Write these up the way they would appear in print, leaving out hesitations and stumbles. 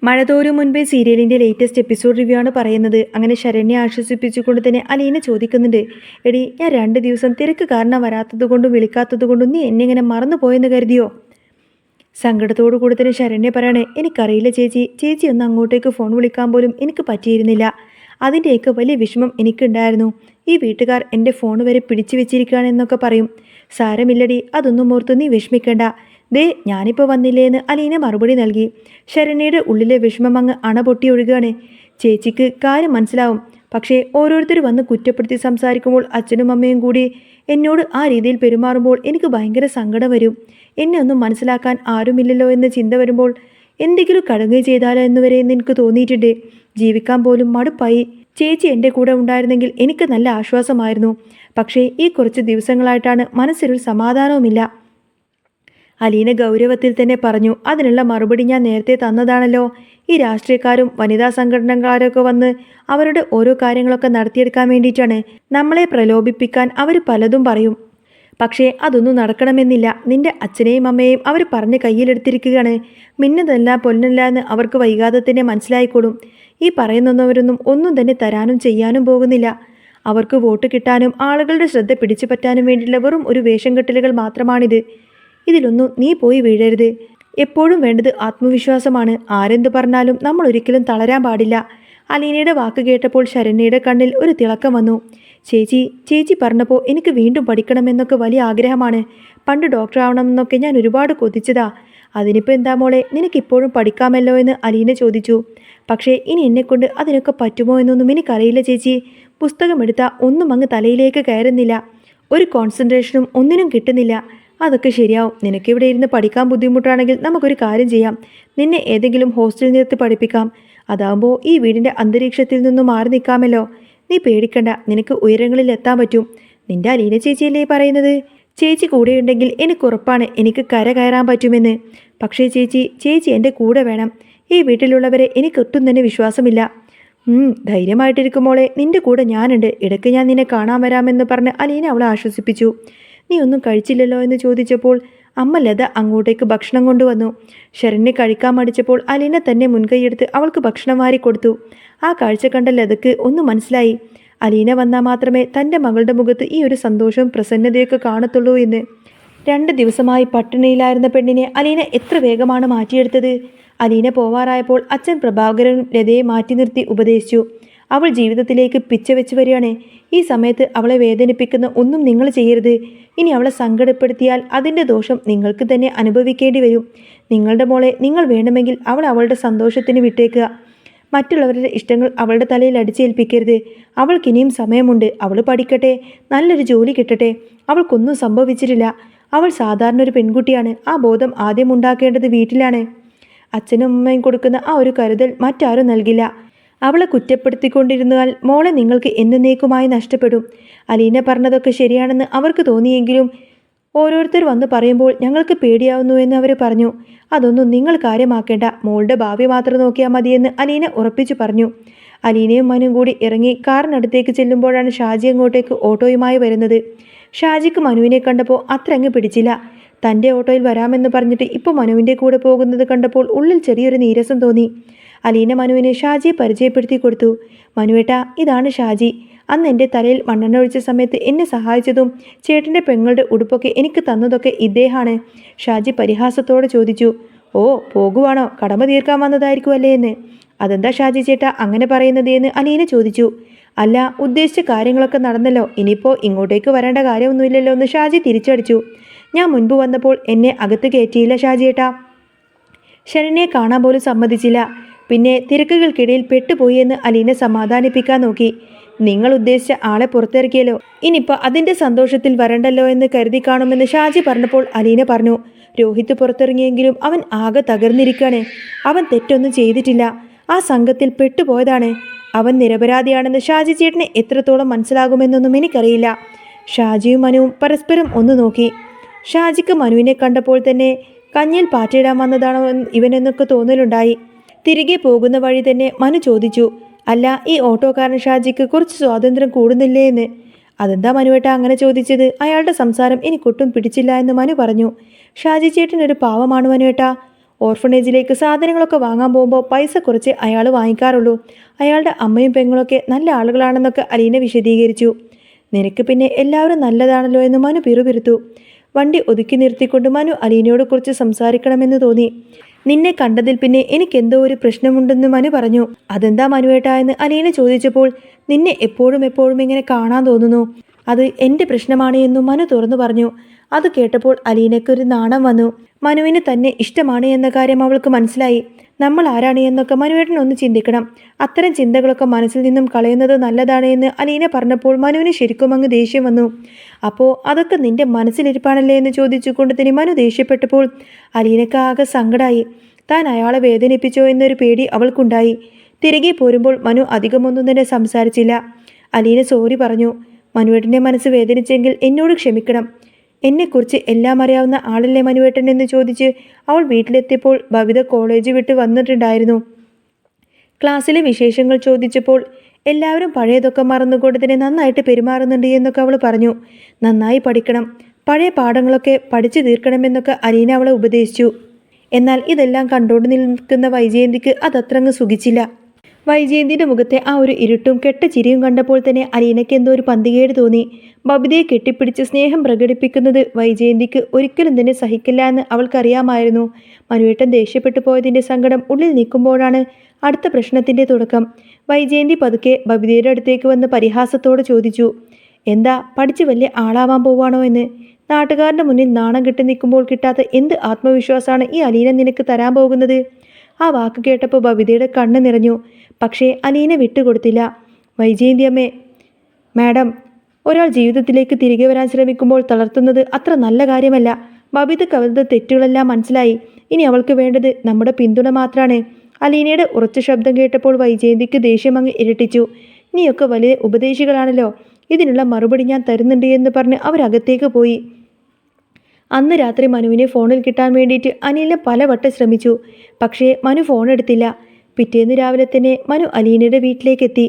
മഴതോരും മുൻപേ സീരിയലിന്റെ latest episode review ആണ് പറയുന്നത്. അങ്ങനെ ശരണ്യെ ആശ്വസിപ്പിച്ചുകൊണ്ട് തന്നെ അലീന ചോദിക്കുന്നുണ്ട്, എടി ഞാൻ 2 ദിവസം തിരക്ക് കാരണം വരാത്തത് കൊണ്ടും വിളിക്കാത്തത് കൊണ്ടും നീ എന്നെ ഇങ്ങനെ മറന്നുപോയെന്ന് കരുതിയോ? സങ്കടത്തോടു കൂടി തന്നെ ശരണ്യ പറയണേ, എനിക്കറിയില്ല ചേച്ചി, ചേച്ചി ഒന്ന് അങ്ങോട്ടേക്ക് ഫോൺ വിളിക്കാൻ പോലും എനിക്ക് പറ്റിയിരുന്നില്ല. അതിൻ്റെയൊക്കെ വലിയ വിഷമം എനിക്കുണ്ടായിരുന്നു. ഈ വീട്ടുകാർ എൻ്റെ ഫോൺ വരെ പിടിച്ചു വെച്ചിരിക്കുകയാണെന്നൊക്കെ പറയും. സാരമില്ലടി, അതൊന്നും ഓർത്ത് നീ വിഷമിക്കണ്ട. ദേ ഞാനിപ്പോൾ വന്നില്ലേന്ന് അലീന മറുപടി നൽകി. ശരണ്യയുടെ ഉള്ളിലെ വിഷമം അങ്ങ് അണപൊട്ടി ഒഴുകുകയാണ്. ചേച്ചിക്ക് കാര്യം മനസ്സിലാവും, പക്ഷേ ഓരോരുത്തർ വന്ന് കുറ്റപ്പെടുത്തി സംസാരിക്കുമ്പോൾ അച്ഛനും അമ്മയും കൂടി എന്നോട് ആ രീതിയിൽ പെരുമാറുമ്പോൾ എനിക്ക് ഭയങ്കര സങ്കടം വരും. എന്നെ ഒന്നും മനസ്സിലാക്കാൻ ആരുമില്ലല്ലോ എന്ന ചിന്ത വരുമ്പോൾ എന്തെങ്കിലും കടങ്ങ് ചെയ്താലോ എന്നുവരെ എനിക്ക് തോന്നിയിട്ടുണ്ട്. ജീവിക്കാൻ പോലും മടുപ്പായി. ചേച്ചി എൻ്റെ കൂടെ ഉണ്ടായിരുന്നെങ്കിൽ എനിക്ക് നല്ല ആശ്വാസമായിരുന്നു. പക്ഷേ ഈ കുറച്ച് ദിവസങ്ങളായിട്ടാണ് മനസ്സിലൊരു സമാധാനവുമില്ല. അലീന ഗൗരവത്തിൽ തന്നെ പറഞ്ഞു. അതിനുള്ള മറുപടി ഞാൻ നേരത്തെ തന്നതാണല്ലോ. ഈ രാഷ്ട്രീയക്കാരും വനിതാ സംഘടനക്കാരൊക്കെ വന്ന് അവരുടെ ഓരോ കാര്യങ്ങളൊക്കെ നടത്തിയെടുക്കാൻ വേണ്ടിയിട്ടാണ്. നമ്മളെ പ്രലോഭിപ്പിക്കാൻ അവർ പലതും പറയും. പക്ഷേ അതൊന്നും നടക്കണമെന്നില്ല. നിന്റെ അച്ഛനെയും അമ്മയെയും അവർ പറഞ്ഞ് കയ്യിലെടുത്തിരിക്കുകയാണ്. മിന്നതല്ല പൊന്നല്ല എന്ന് അവർക്ക് വൈകാതെ തന്നെ മനസ്സിലായിക്കോളും. ഈ പറയുന്നവരൊന്നും ഒന്നും തന്നെ തരാനും ചെയ്യാനും പോകുന്നില്ല. അവർക്ക് വോട്ട് കിട്ടാനും ആളുകളുടെ ശ്രദ്ധ പിടിച്ചു പറ്റാനും വേണ്ടിയുള്ള വെറും ഒരു വേഷം കെട്ടലുകൾ മാത്രമാണിത്. ഇതിലൊന്നും നീ പോയി വീഴരുത്. എപ്പോഴും വേണ്ടത് ആത്മവിശ്വാസമാണ്. ആരെന്ത് പറഞ്ഞാലും നമ്മൾ ഒരിക്കലും തളരാൻ പാടില്ല. അലീനയുടെ വാക്ക് കേട്ടപ്പോൾ ശരണ്യയുടെ കണ്ണിൽ ഒരു തിളക്കം വന്നു. ചേച്ചി പറഞ്ഞപ്പോൾ എനിക്ക് വീണ്ടും പഠിക്കണമെന്നൊക്കെ വലിയ ആഗ്രഹമാണ്. പണ്ട് ഡോക്ടർ ആവണമെന്നൊക്കെ ഞാൻ ഒരുപാട് കൊതിച്ചതാ. അതിനിപ്പോൾ എന്താ മോളെ, നിനക്കിപ്പോഴും പഠിക്കാമല്ലോ എന്ന് അലീന ചോദിച്ചു. പക്ഷേ ഇനി എന്നെക്കൊണ്ട് അതിനൊക്കെ പറ്റുമോ എന്നൊന്നും എനിക്കറിയില്ല ചേച്ചി. പുസ്തകമെടുത്താൽ ഒന്നും അങ്ങ് തലയിലേക്ക് കയറുന്നില്ല. ഒരു കോൺസെൻട്രേഷനും ഒന്നിനും കിട്ടുന്നില്ല. അതൊക്കെ ശരിയാവും. നിനക്കിവിടെ ഇരുന്ന് പഠിക്കാൻ ബുദ്ധിമുട്ടാണെങ്കിൽ നമുക്കൊരു കാര്യം ചെയ്യാം. നിന്നെ ഏതെങ്കിലും ഹോസ്റ്റലിൽ നിർത്തി പഠിപ്പിക്കാം. അതാകുമ്പോൾ ഈ വീടിൻ്റെ അന്തരീക്ഷത്തിൽ നിന്നും മാറി നിൽക്കാമല്ലോ. നീ പേടിക്കണ്ട, നിനക്ക് ഉയരങ്ങളിൽ എത്താൻ പറ്റും. നിന്റെ അലീന ചേച്ചിയല്ലേ പറയുന്നത്? ചേച്ചി കൂടെയുണ്ടെങ്കിൽ എനിക്കുറപ്പാണ് എനിക്ക് കര കയറാൻ പറ്റുമെന്ന്. പക്ഷേ ചേച്ചി എൻ്റെ കൂടെ വേണം. ഈ വീട്ടിലുള്ളവരെ എനിക്കൊട്ടും തന്നെ വിശ്വാസമില്ല. ധൈര്യമായിട്ടിരിക്കുമ്പോളെ, നിന്റെ കൂടെ ഞാനുണ്ട്. ഇടയ്ക്ക് ഞാൻ നിന്നെ കാണാൻ വരാമെന്ന് പറഞ്ഞ് അലീന അവളെ ആശ്വസിപ്പിച്ചു. നീ ഒന്നും കഴിച്ചില്ലല്ലോ എന്ന് ചോദിച്ചപ്പോൾ അമ്മ ലത അങ്ങോട്ടേക്ക് ഭക്ഷണം കൊണ്ടുവന്നു. ശരണ്യ കഴിക്കാൻ മടിച്ചപ്പോൾ അലീന തന്നെ മുൻകൈയെടുത്ത് അവൾക്ക് ഭക്ഷണം വാരി കൊടുത്തു. ആ കാഴ്ച കണ്ട ലതക്ക് ഒന്ന് മനസ്സിലായി. അലീന വന്നാൽ മാത്രമേ തൻ്റെ മകളുടെ മുഖത്ത് ഈ ഒരു സന്തോഷവും പ്രസന്നതയൊക്കെ കാണത്തുള്ളൂ എന്ന്. 2 ദിവസമായി പട്ടിണിയിലായിരുന്ന പെണ്ണിനെ അലീന എത്ര വേഗമാണ് മാറ്റിയെടുത്തത്. അലീന പോവാറായപ്പോൾ അച്ഛൻ പ്രഭാകരൻ ലതയെ മാറ്റി നിർത്തി ഉപദേശിച്ചു. അവൾ ജീവിതത്തിലേക്ക് പിച്ച വെച്ച് വരികയാണ്. ഈ സമയത്ത് അവളെ വേദനിപ്പിക്കുന്ന ഒന്നും നിങ്ങൾ ചെയ്യരുത്. ഇനി അവളെ സങ്കടപ്പെടുത്തിയാൽ അതിൻ്റെ ദോഷം നിങ്ങൾക്ക് തന്നെ അനുഭവിക്കേണ്ടി വരും. നിങ്ങളുടെ മോളെ നിങ്ങൾ വേണമെങ്കിൽ അവളുടെ സന്തോഷത്തിന് വിട്ടേക്കുക. മറ്റുള്ളവരുടെ ഇഷ്ടങ്ങൾ അവളുടെ തലയിൽ അടിച്ചേൽപ്പിക്കരുത്. അവൾക്കിനിയും സമയമുണ്ട്. അവൾ പഠിക്കട്ടെ, നല്ലൊരു ജോലി കിട്ടട്ടെ. അവൾക്കൊന്നും സംഭവിച്ചിട്ടില്ല. അവൾ സാധാരണ ഒരു പെൺകുട്ടിയാണ്. ആ ബോധം ആദ്യം ഉണ്ടാക്കേണ്ടത് വീട്ടിലാണ്. അച്ഛനും അമ്മയും കൊടുക്കുന്ന ആ ഒരു കരുതൽ മറ്റാരും നൽകില്ല. അവളെ കുറ്റപ്പെടുത്തിക്കൊണ്ടിരുന്നാൽ മോളെ നിങ്ങൾക്ക് എന്നേക്കുമായി നഷ്ടപ്പെടും. അലീന പറഞ്ഞതൊക്കെ ശരിയാണെന്ന് അവർക്ക് തോന്നിയെങ്കിലും ഓരോരുത്തർ വന്ന് പറയുമ്പോൾ ഞങ്ങൾക്ക് പേടിയാവുന്നു എന്ന് അവർ പറഞ്ഞു. അതൊന്നും നിങ്ങൾ കാര്യമാക്കേണ്ട. മോളുടെ ഭാവി മാത്രം നോക്കിയാൽ മതിയെന്ന് അലീന ഉറപ്പിച്ചു പറഞ്ഞു. അലീനയും മനുവും കൂടി ഇറങ്ങി കാറിനടുത്തേക്ക് ചെല്ലുമ്പോഴാണ് ഷാജി അങ്ങോട്ടേക്ക് ഓട്ടോയുമായി വരുന്നത്. ഷാജിക്ക് മനുവിനെ കണ്ടപ്പോൾ അത്ര അങ്ങ് പിടിച്ചില്ല. തൻ്റെ ഓട്ടോയിൽ വരാമെന്ന് പറഞ്ഞിട്ട് ഇപ്പോൾ മനുവിൻ്റെ കൂടെ പോകുന്നത് കണ്ടപ്പോൾ ഉള്ളിൽ ചെറിയൊരു നീരസം തോന്നി. അലീന മനുവിനെ ഷാജിയെ പരിചയപ്പെടുത്തി കൊടുത്തു. മനുവേട്ടാ, ഇതാണ് ഷാജി. അന്ന് എൻ്റെ തലയിൽ മണ്ണെണ്ണ ഒഴിച്ച സമയത്ത് എന്നെ സഹായിച്ചതും ചേട്ടൻ്റെ പെങ്ങളുടെ ഉടുപ്പൊക്കെ എനിക്ക് തന്നതൊക്കെ ഇദ്ദേഹമാണ്. ഷാജി പരിഹാസത്തോടെ ചോദിച്ചു. ഓ, പോകുവാണോ? കടമ തീർക്കാൻ വന്നതായിരിക്കുമല്ലേ എന്ന്. അതെന്താ ഷാജി ചേട്ടാ അങ്ങനെ പറയുന്നത് എന്ന് അലീന ചോദിച്ചു. അല്ല, ഉദ്ദേശിച്ച കാര്യങ്ങളൊക്കെ നടന്നല്ലോ. ഇനിയിപ്പോൾ ഇങ്ങോട്ടേക്ക് വരേണ്ട കാര്യമൊന്നുമില്ലല്ലോ എന്ന് ഷാജി തിരിച്ചടിച്ചു. ഞാൻ മുൻപ് വന്നപ്പോൾ എന്നെ അകത്ത് കയറ്റിയില്ല ഷാജിയേട്ടാ. ശരണ്യെ കാണാൻ പോലും സമ്മതിച്ചില്ല. പിന്നെ തിരക്കുകൾക്കിടയിൽ പെട്ടുപോയി എന്ന് അലീന സമാധാനിപ്പിക്കാൻ നോക്കി. നിങ്ങൾ ഉദ്ദേശിച്ച ആളെ പുറത്തിറക്കിയല്ലോ. ഇനിയിപ്പോൾ അതിൻ്റെ സന്തോഷത്തിൽ വരണ്ടല്ലോ എന്ന് കരുതി കാണുമെന്ന് ഷാജി പറഞ്ഞപ്പോൾ അലീന പറഞ്ഞു. രോഹിത് പുറത്തിറങ്ങിയെങ്കിലും അവൻ ആകെ തകർന്നിരിക്കുകയാണ്. അവൻ തെറ്റൊന്നും ചെയ്തിട്ടില്ല. ആ സംഘത്തിൽ പെട്ടുപോയതാണ്. അവൻ നിരപരാധിയാണെന്ന് ഷാജി ചേട്ടന് എത്രത്തോളം മനസ്സിലാകുമെന്നൊന്നും എനിക്കറിയില്ല. ഷാജിയും മനുവും പരസ്പരം ഒന്ന് നോക്കി. ഷാജിക്ക് മനുവിനെ കണ്ടപ്പോൾ തന്നെ കഞ്ഞിൽ പാറ്റയിടാൻ വന്നതാണോ ഇവനെന്നൊക്കെ തോന്നലുണ്ടായി. തിരികെ പോകുന്ന വഴി തന്നെ മനു ചോദിച്ചു. അല്ല, ഈ ഓട്ടോക്കാരൻ ഷാജിക്ക് കുറച്ച് സ്വാതന്ത്ര്യം കൂടുന്നില്ലേ എന്ന്. അതെന്താ മനുവേട്ട അങ്ങനെ ചോദിച്ചത്? അയാളുടെ സംസാരം എനിക്കൊട്ടും പിടിച്ചില്ല എന്ന് മനു പറഞ്ഞു. ഷാജി ചേട്ടനൊരു പാവമാണ് മനുവേട്ട. ഓർഫണേജിലേക്ക് സാധനങ്ങളൊക്കെ വാങ്ങാൻ പോകുമ്പോൾ പൈസ കുറച്ച് അയാൾ വാങ്ങിക്കാറുള്ളൂ. അയാളുടെ അമ്മയും പെങ്ങളൊക്കെ നല്ല ആളുകളാണെന്നൊക്കെ അലീന വിശദീകരിച്ചു. നിനക്ക് പിന്നെ എല്ലാവരും നല്ലതാണല്ലോ എന്ന് മനു പിറുപിറുത്തു. വണ്ടി ഒതുക്കി നിർത്തിക്കൊണ്ട് മനു അലീനയോട് കുറിച്ച് സംസാരിക്കണമെന്ന് തോന്നി. നിന്നെ കണ്ടതിൽ പിന്നെ എനിക്കെന്തോ ഒരു പ്രശ്നമുണ്ടെന്ന് മനു പറഞ്ഞു. അതെന്താ മനുവേട്ടാ എന്ന് അലീന ചോദിച്ചപ്പോൾ നിന്നെ എപ്പോഴും ഇങ്ങനെ കാണാൻ തോന്നുന്നു. അത് എൻ്റെ പ്രശ്നമാണ് എന്നും മനു തുറന്നു പറഞ്ഞു. അത് കേട്ടപ്പോൾ അലീനയ്ക്കൊരു നാണം വന്നു. മനുവിന് തന്നെ ഇഷ്ടമാണ് എന്ന കാര്യം അവൾക്ക് മനസ്സിലായി. നമ്മൾ ആരാണ് എന്നൊക്കെ മനുവേട്ടൻ ഒന്ന് ചിന്തിക്കണം. അത്തരം ചിന്തകളൊക്കെ മനസ്സിൽ നിന്നും കളയുന്നത് നല്ലതാണ് എന്ന് അലീന പറഞ്ഞപ്പോൾ മനുവിന് ശരിക്കും അങ്ങ് ദേഷ്യം വന്നു. അപ്പോൾ അതൊക്കെ നിന്റെ മനസ്സിലിരിപ്പാണല്ലേ എന്ന് ചോദിച്ചുകൊണ്ട് തന്നെ മനു ദേഷ്യപ്പെട്ടപ്പോൾ അലീനക്ക് ആകെ സങ്കടമായി. താൻ അയാളെ വേദനിപ്പിച്ചോ എന്നൊരു പേടി അവൾക്കുണ്ടായി. തിരികെ പോരുമ്പോൾ മനു അധികമൊന്നും തന്നെ സംസാരിച്ചില്ല. അലീന സോറി പറഞ്ഞു. മനുവേട്ടൻ്റെ മനസ്സ് വേദനിച്ചെങ്കിൽ എന്നോട് ക്ഷമിക്കണം. എന്നെക്കുറിച്ച് എല്ലാം അറിയാവുന്ന ആളല്ലേ മനുവേട്ടൻ എന്ന് ചോദിച്ച് അവൾ വീട്ടിലെത്തിയപ്പോൾ ബബിത കോളേജ് വിട്ട് വന്നിട്ടുണ്ടായിരുന്നു. ക്ലാസ്സിലെ വിശേഷങ്ങൾ ചോദിച്ചപ്പോൾ എല്ലാവരും പഴയതൊക്കെ മറന്നുകൊണ്ട് തന്നെ നന്നായിട്ട് പെരുമാറുന്നുണ്ട് എന്നൊക്കെ അവൾ പറഞ്ഞു. നന്നായി പഠിക്കണം, പഴയ പാഠങ്ങളൊക്കെ പഠിച്ചു തീർക്കണമെന്നൊക്കെ അലീന അവളെ ഉപദേശിച്ചു. എന്നാൽ ഇതെല്ലാം കണ്ടുകൊണ്ട് നിൽക്കുന്ന വൈജയന്തിക്ക് അതത്രങ്ങ് സുഖിച്ചില്ല. വൈജയന്തിയുടെ മുഖത്തെ ആ ഒരു ഇരുട്ടും കെട്ട ചിരിയും കണ്ടപ്പോൾ തന്നെ അലീനയ്ക്ക് എന്തോ ഒരു പന്തികേട് തോന്നി. ബബിതയെ കെട്ടിപ്പിടിച്ച് സ്നേഹം പ്രകടിപ്പിക്കുന്നത് വൈജയന്തിക്ക് ഒരിക്കലും തന്നെ സഹിക്കില്ല എന്ന് അവൾക്കറിയാമായിരുന്നു. മനുവേട്ടൻ ദേഷ്യപ്പെട്ടു പോയതിൻ്റെ സങ്കടം ഉള്ളിൽ നിൽക്കുമ്പോഴാണ് അടുത്ത പ്രശ്നത്തിൻ്റെ തുടക്കം. വൈജയന്തി പതുക്കെ ബബിതയുടെ അടുത്തേക്ക് വന്ന് പരിഹാസത്തോട് ചോദിച്ചു, എന്താ പഠിച്ച് വലിയ ആളാവാൻ പോവാണോ എന്ന്? നാട്ടുകാരുടെ മുന്നിൽ നാണം കെട്ടി നിൽക്കുമ്പോൾ കിട്ടാത്ത എന്ത് ആത്മവിശ്വാസമാണ് ഈ അലീന നിനക്ക് തരാൻ പോകുന്നത്? ആ വാക്ക് കേട്ടപ്പോൾ ബബിതയുടെ കണ്ണ് നിറഞ്ഞു. പക്ഷേ അലീന വിട്ടുകൊടുത്തില്ല. വൈജയന്തി അമ്മേ, മാഡം, ഒരാൾ ജീവിതത്തിലേക്ക് തിരികെ വരാൻ ശ്രമിക്കുമ്പോൾ തളർത്തുന്നത് അത്ര നല്ല കാര്യമല്ല. ബബിതയ്ക്ക് അവരുടെ തെറ്റുകളെല്ലാം മനസ്സിലായി. ഇനി അവൾക്ക് വേണ്ടത് നമ്മുടെ പിന്തുണ മാത്രമാണ്. അലീനയുടെ ഉറച്ച ശബ്ദം കേട്ടപ്പോൾ വൈജയന്തിക്ക് ദേഷ്യം അങ്ങ് ഇരട്ടിച്ചു. നീയൊക്കെ വലിയ ഉപദേശികളാണല്ലോ, ഇതിനുള്ള മറുപടി ഞാൻ തരുന്നുണ്ട് എന്ന് പറഞ്ഞ് അവരകത്തേക്ക് പോയി. അന്ന് രാത്രി മനുവിനെ ഫോണിൽ കിട്ടാൻ വേണ്ടിയിട്ട് അനിലിനെ പലവട്ടം ശ്രമിച്ചു. പക്ഷേ മനു ഫോൺ എടുത്തില്ല. പിറ്റേന്ന് രാവിലെ തന്നെ മനു അലീനയുടെ വീട്ടിലേക്കെത്തി.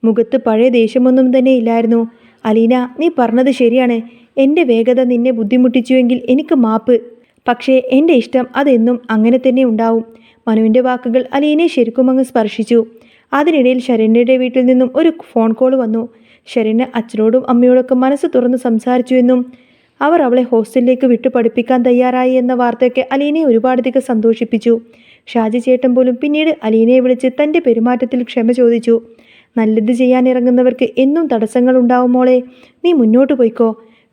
മുഖത്ത് പഴയ ദേഷ്യമൊന്നും തന്നെ ഇല്ലായിരുന്നു. അലീന, നീ പറഞ്ഞത് ശരിയാണ്. എൻ്റെ വേഗത നിന്നെ ബുദ്ധിമുട്ടിച്ചുവെങ്കിൽ എനിക്ക് മാപ്പ്. പക്ഷേ എൻ്റെ ഇഷ്ടം അതെന്നും അങ്ങനെ തന്നെ ഉണ്ടാവും. മനുവിൻ്റെ വാക്കുകൾ അലീനയെ ശരിക്കും അങ്ങ് സ്പർശിച്ചു. അതിനിടയിൽ ശരണ്യയുടെ വീട്ടിൽ നിന്നും ഒരു ഫോൺ കോൾ വന്നു. ശരണ്യ അച്ഛനോടും അമ്മയോടൊക്കെ മനസ്സ് തുറന്ന് സംസാരിച്ചുവെന്നും അവർ അവളെ ഹോസ്റ്റലിലേക്ക് വിട്ടു പഠിപ്പിക്കാൻ തയ്യാറായി എന്ന വാർത്തയൊക്കെ അലീനയെ ഒരുപാടധികം സന്തോഷിപ്പിച്ചു. ഷാജി ചേട്ടൻ പോലും പിന്നീട് അലീനയെ വിളിച്ച് തൻ്റെ പെരുമാറ്റത്തിൽ ക്ഷമ ചോദിച്ചു. നല്ലത് ചെയ്യാൻ ഇറങ്ങുന്നവർക്ക് എന്നും തടസ്സങ്ങൾ ഉണ്ടാവും മോളെ, നീ മുന്നോട്ട് പോയിക്കോ.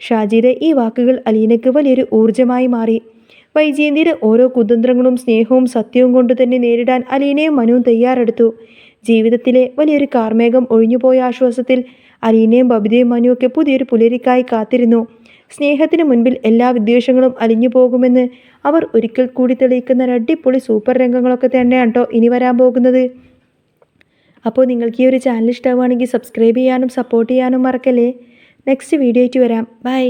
ഷാജിയുടെ ഈ വാക്കുകൾ അലീനയ്ക്ക് വലിയൊരു ഊർജ്ജമായി മാറി. വൈജയന്തിയുടെ ഓരോ കുതന്ത്രങ്ങളും സ്നേഹവും സത്യവും കൊണ്ട് തന്നെ നേരിടാൻ അലീനയും മനുവും തയ്യാറെടുത്തു. ജീവിതത്തിലെ വലിയൊരു കാർമേഘം ഒഴിഞ്ഞുപോയ ആശ്വാസത്തിൽ അലീനയും ബബിതയും മനുവൊക്കെ പുതിയൊരു പുലരിക്കായി കാത്തിരുന്നു. സ്നേഹത്തിന് മുൻപിൽ എല്ലാ വിദ്വേഷങ്ങളും അലിഞ്ഞു പോകുമെന്ന് അവർ ഒരിക്കൽ കൂടി തെളിയിക്കുന്ന അടിപൊളി സൂപ്പർ രംഗങ്ങളൊക്കെ തന്നെയാണ് കേട്ടോ ഇനി വരാൻ പോകുന്നത്. അപ്പോൾ നിങ്ങൾക്ക് ഈ ഒരു ചാനൽ ഇഷ്ടമാവുകയാണെങ്കിൽ സബ്സ്ക്രൈബ് ചെയ്യാനും സപ്പോർട്ട് ചെയ്യാനും മറക്കല്ലേ. നെക്സ്റ്റ് വീഡിയോ ആയിട്ട് വരാം. ബൈ.